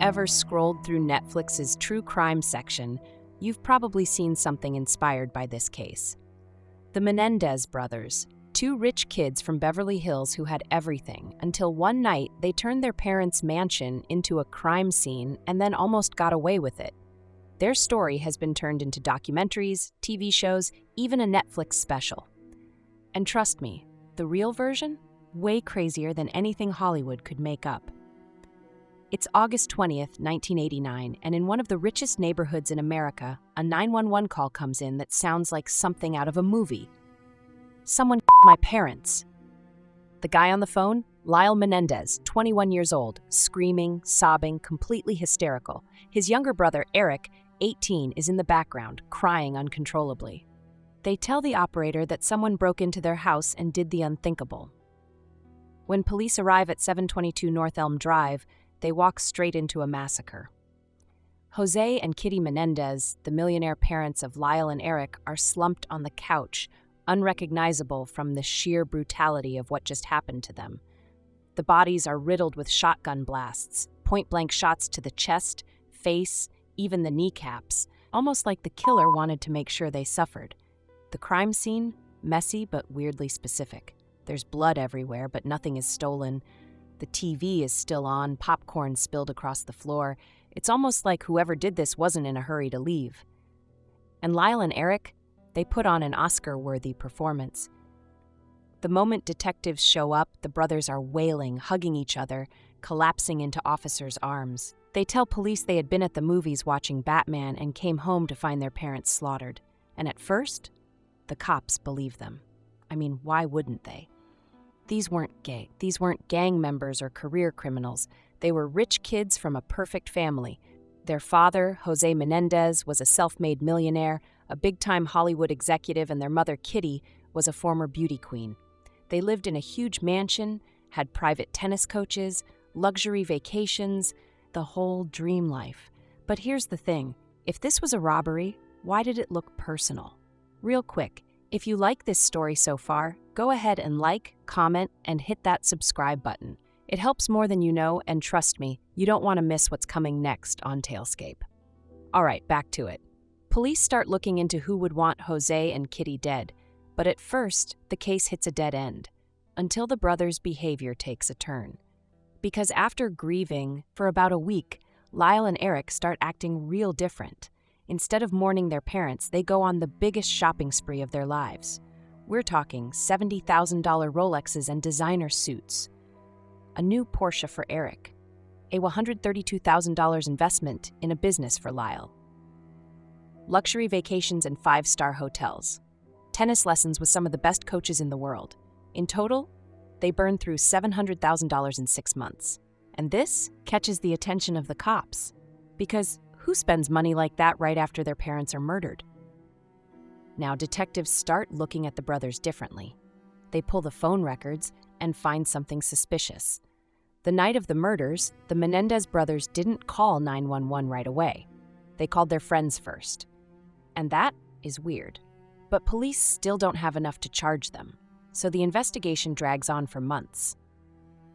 ever scrolled through Netflix's true crime section, you've probably seen something inspired by this case. The Menendez brothers, two rich kids from Beverly Hills who had everything, until one night they turned their parents' mansion into a crime scene and then almost got away with it. Their story has been turned into documentaries, TV shows, even a Netflix special. And trust me, the real version? Way crazier than anything Hollywood could make up. It's August 20th, 1989, and in one of the richest neighborhoods in America, a 911 call comes in that sounds like something out of a movie. Someone my parents. The guy on the phone? Lyle Menendez, 21 years old, screaming, sobbing, completely hysterical. His younger brother, Erik, 18, is in the background, crying uncontrollably. They tell the operator that someone broke into their house and did the unthinkable. When police arrive at 722 North Elm Drive, they walk straight into a massacre. Jose and Kitty Menendez, the millionaire parents of Lyle and Erik, are slumped on the couch, unrecognizable from the sheer brutality of what just happened to them. The bodies are riddled with shotgun blasts, point-blank shots to the chest, face, even the kneecaps, almost like the killer wanted to make sure they suffered. The crime scene? Messy but weirdly specific. There's blood everywhere, but nothing is stolen. The TV is still on, popcorn spilled across the floor. It's almost like whoever did this wasn't in a hurry to leave. And Lyle and Erik, they put on an Oscar-worthy performance. The moment detectives show up, the brothers are wailing, hugging each other, collapsing into officers' arms. They tell police they had been at the movies watching Batman and came home to find their parents slaughtered. And at first, the cops believe them. I mean, why wouldn't they? These weren't gang members or career criminals. They were rich kids from a perfect family. Their father, Jose Menendez, was a self-made millionaire, a big-time Hollywood executive, and their mother, Kitty, was a former beauty queen. They lived in a huge mansion, had private tennis coaches, luxury vacations, the whole dream life. But here's the thing. If this was a robbery, why did it look personal? Real quick, if you like this story so far, go ahead and like, comment, and hit that subscribe button. It helps more than you know, and trust me, you don't want to miss what's coming next on Talescape. All right, back to it. Police start looking into who would want Jose and Kitty dead, but at first, the case hits a dead end, until the brothers' behavior takes a turn. Because after grieving for about a week, Lyle and Erik start acting real different. Instead of mourning their parents, they go on the biggest shopping spree of their lives. We're talking $70,000 Rolexes and designer suits. A new Porsche for Erik. A $132,000 investment in a business for Lyle. Luxury vacations and 5-star hotels. Tennis lessons with some of the best coaches in the world. In total, they burn through $700,000 in 6 months. And this catches the attention of the cops. Because who spends money like that right after their parents are murdered? Now, detectives start looking at the brothers differently. They pull the phone records and find something suspicious. The night of the murders, the Menendez brothers didn't call 911 right away. They called their friends first. And that is weird. But police still don't have enough to charge them, so the investigation drags on for months.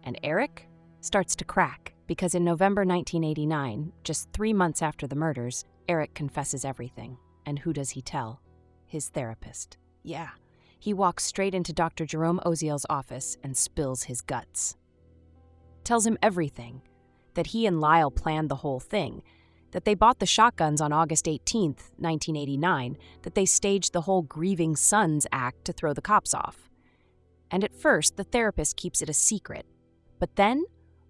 And Erik starts to crack, because in November 1989, just 3 months after the murders, Erik confesses everything. And who does he tell? His therapist. Yeah, he walks straight into Dr. Jerome Oziel's office and spills his guts. Tells him everything, that he and Lyle planned the whole thing, that they bought the shotguns on August 18th, 1989, that they staged the whole grieving sons act to throw the cops off. And at first, the therapist keeps it a secret. But then,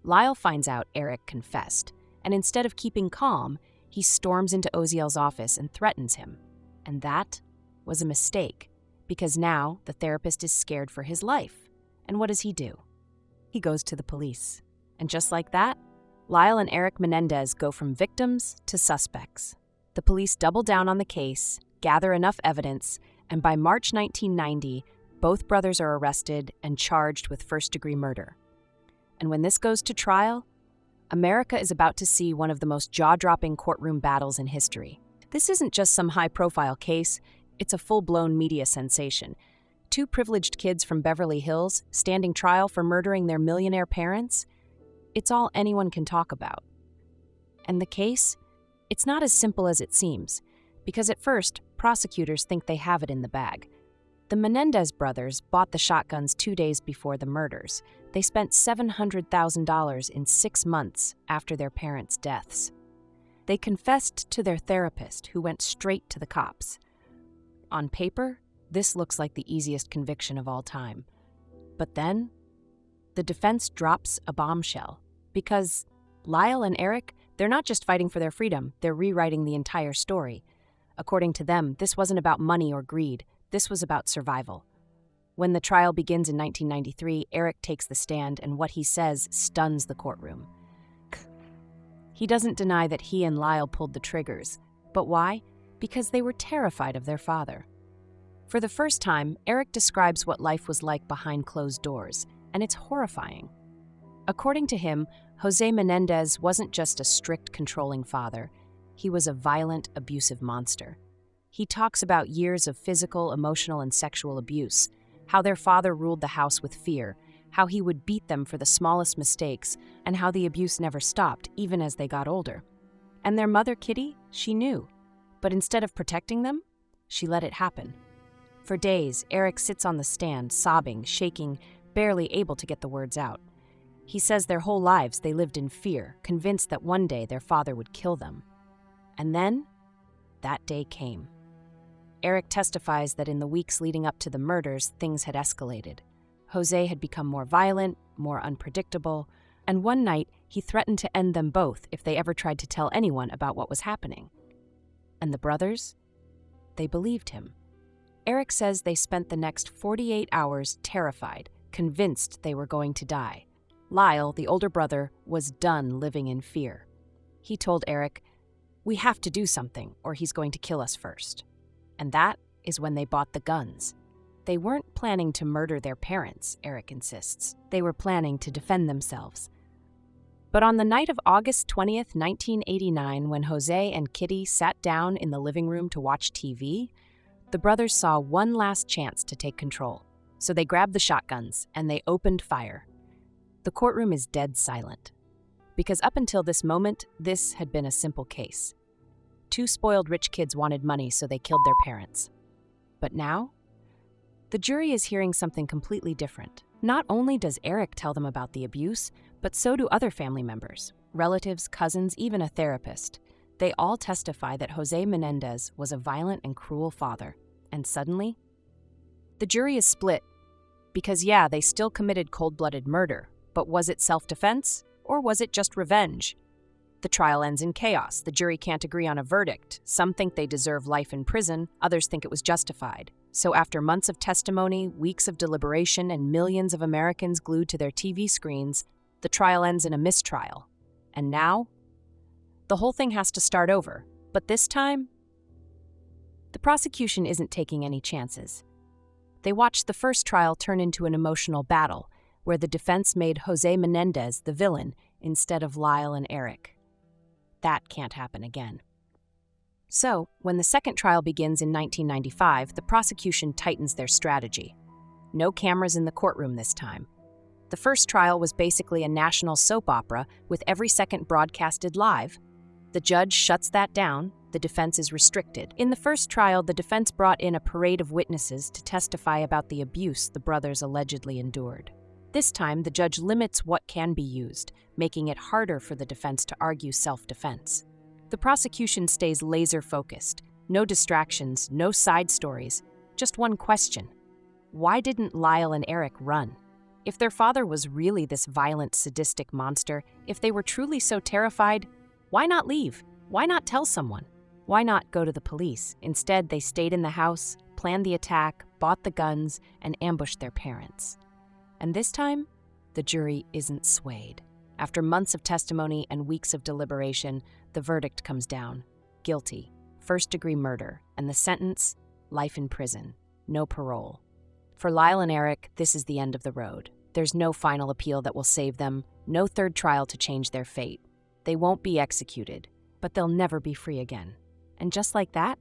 Lyle finds out Erik confessed, and instead of keeping calm, he storms into Oziel's office and threatens him. And that was a mistake, because now the therapist is scared for his life. And what does he do? He goes to the police. And just like that, Lyle and Erik Menendez go from victims to suspects. The police double down on the case, gather enough evidence, and by March 1990, both brothers are arrested and charged with first-degree murder. And when this goes to trial, America is about to see one of the most jaw-dropping courtroom battles in history. This isn't just some high-profile case, it's a full-blown media sensation. 2 privileged kids from Beverly Hills standing trial for murdering their millionaire parents? It's all anyone can talk about. And the case? It's not as simple as it seems, because at first, prosecutors think they have it in the bag. The Menendez brothers bought the shotguns 2 days before the murders. They spent $700,000 in 6 months after their parents' deaths. They confessed to their therapist, who went straight to the cops. On paper, this looks like the easiest conviction of all time. But then, the defense drops a bombshell, because Lyle and Erik, they're not just fighting for their freedom, they're rewriting the entire story. According to them, this wasn't about money or greed, this was about survival. When the trial begins in 1993, Erik takes the stand, and what he says stuns the courtroom. He doesn't deny that he and Lyle pulled the triggers. But why? Because they were terrified of their father. For the first time, Erik describes what life was like behind closed doors, and it's horrifying. According to him, Jose Menendez wasn't just a strict, controlling father. He was a violent, abusive monster. He talks about years of physical, emotional, and sexual abuse, how their father ruled the house with fear, how he would beat them for the smallest mistakes, and how the abuse never stopped, even as they got older. And their mother, Kitty, she knew. But instead of protecting them, she let it happen. For days, Erik sits on the stand, sobbing, shaking, barely able to get the words out. He says their whole lives they lived in fear, convinced that one day their father would kill them. And then, that day came. Erik testifies that in the weeks leading up to the murders, things had escalated. Jose had become more violent, more unpredictable, and one night he threatened to end them both if they ever tried to tell anyone about what was happening. And the brothers? They believed him. Erik says they spent the next 48 hours terrified, convinced they were going to die. Lyle, the older brother, was done living in fear. He told Erik, "We have to do something, or he's going to kill us first." And that is when they bought the guns. They weren't planning to murder their parents, Erik insists. They were planning to defend themselves. But on the night of August 20th, 1989, when Jose and Kitty sat down in the living room to watch TV, the brothers saw one last chance to take control. So they grabbed the shotguns and they opened fire. The courtroom is dead silent. Because up until this moment, this had been a simple case. 2 spoiled rich kids wanted money, so they killed their parents. But now, the jury is hearing something completely different. Not only does Erik tell them about the abuse, but so do other family members, relatives, cousins, even a therapist. They all testify that Jose Menendez was a violent and cruel father. And suddenly, the jury is split. Because yeah, they still committed cold-blooded murder, but was it self-defense, or was it just revenge? The trial ends in chaos. The jury can't agree on a verdict. Some think they deserve life in prison, others think it was justified. So after months of testimony, weeks of deliberation, and millions of Americans glued to their TV screens, the trial ends in a mistrial. And now, the whole thing has to start over. But this time, the prosecution isn't taking any chances. They watched the first trial turn into an emotional battle, where the defense made Jose Menendez the villain instead of Lyle and Erik. That can't happen again. So, when the second trial begins in 1995, the prosecution tightens their strategy. No cameras in the courtroom this time. The first trial was basically a national soap opera with every second broadcasted live. The judge shuts that down. The defense is restricted. In the first trial, the defense brought in a parade of witnesses to testify about the abuse the brothers allegedly endured. This time, the judge limits what can be used, making it harder for the defense to argue self-defense. The prosecution stays laser-focused. No distractions, no side stories, just one question. Why didn't Lyle and Erik run? If their father was really this violent, sadistic monster, if they were truly so terrified, why not leave? Why not tell someone? Why not go to the police? Instead, they stayed in the house, planned the attack, bought the guns, and ambushed their parents. And this time, the jury isn't swayed. After months of testimony and weeks of deliberation, the verdict comes down. Guilty, first-degree murder, and the sentence, life in prison, no parole. For Lyle and Erik, this is the end of the road. There's no final appeal that will save them, no third trial to change their fate. They won't be executed, but they'll never be free again. And just like that,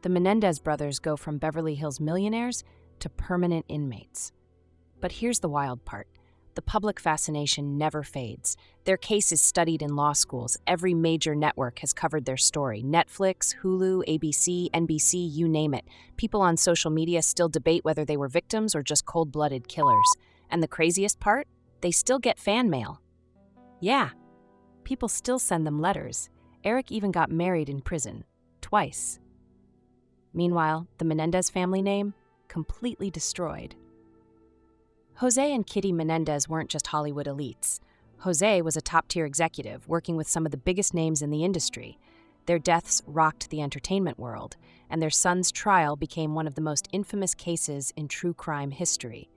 the Menendez brothers go from Beverly Hills millionaires to permanent inmates. But here's the wild part. the public fascination never fades. Their case is studied in law schools. Every major network has covered their story. Netflix, Hulu, ABC, NBC, you name it. People on social media still debate whether they were victims or just cold-blooded killers. And the craziest part? They still get fan mail. Yeah, people still send them letters. Erik even got married in prison. Twice. Meanwhile, the Menendez family name? Completely destroyed. Jose and Kitty Menendez weren't just Hollywood elites. Jose was a top-tier executive working with some of the biggest names in the industry. Their deaths rocked the entertainment world, and their son's trial became one of the most infamous cases in true crime history.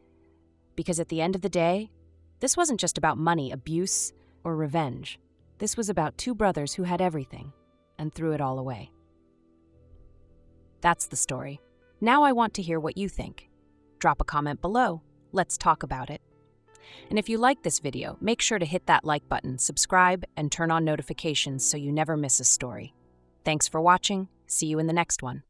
Because at the end of the day, this wasn't just about money, abuse, or revenge. This was about two brothers who had everything and threw it all away. That's the story. Now I want to hear what you think. Drop a comment below. Let's talk about it. And if you like this video, make sure to hit that like button, subscribe, and turn on notifications so you never miss a story. Thanks for watching. See you in the next one.